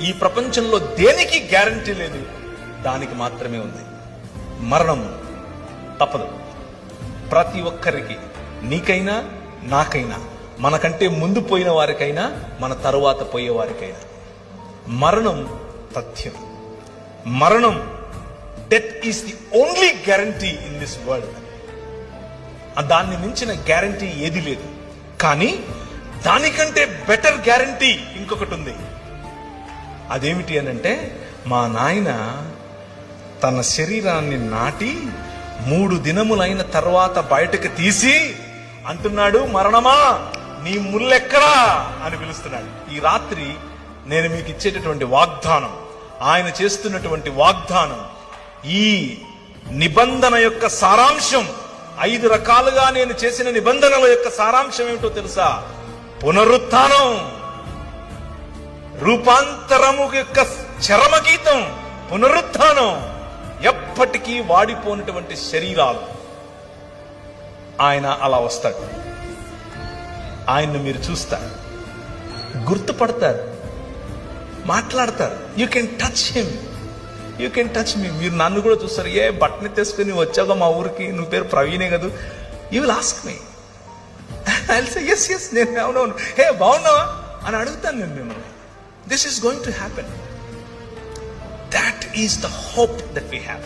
ఈ ప్రపంచంలో దేనికి గ్యారంటీ లేదు, దానికి మాత్రమే ఉంది. మరణం తప్పదు. ప్రతి ఒక్కరికి, నీకైనా నాకైనా, మనకంటే ముందు పోయిన వారికైనా మన తరువాత పోయే వారికైనా మరణం తథ్యం. మరణం, death is the only guarantee in this world. దాన్ని మించిన గ్యారంటీ ఏది లేదు. కానీ దానికంటే బెటర్ గ్యారంటీ ఇంకొకటి ఉంది. అదేమిటి అనంటే, మా నాయన తన శరీరాన్ని నాటి 3 దినములైన తర్వాత బయటకు తీసి అంటున్నాడు, మరణమా నీ ముల్లెక్కడా అని పిలుస్తున్నాడు. ఈ రాత్రి నేను మీకు ఇచ్చేటటువంటి వాగ్దానం, ఆయన చేస్తున్నటువంటి వాగ్దానం, ఈ నిబంధన యొక్క సారాంశం, 5 రకాలుగా నేను చేసిన నిబంధనల యొక్క సారాంశం ఏమిటో తెలుసా? పునరుత్థానం, రూపాంతరము యొక్క చరమగీతం, పునరుత్థానం. ఎప్పటికీ వాడిపోయినటువంటి శరీరాలు. ఆయన అలా వస్తాడు. ఆయన్ను మీరు చూస్తారు, గుర్తుపడతారు, మాట్లాడతారు. You can touch him, you can touch me. మీరు నన్ను కూడా చూస్తారు. ఏ బట్టని తీసుకుని వచ్చావుగా మా ఊరికి, నువ్వు పేరు ప్రవీణే కదా. You will ask me, I will say yes yes, నేను అవునవును, హే బాగున్నావా అని అడుగుతాను నేను మిమ్మల్ని. This is going to happen. That is the hope that we have.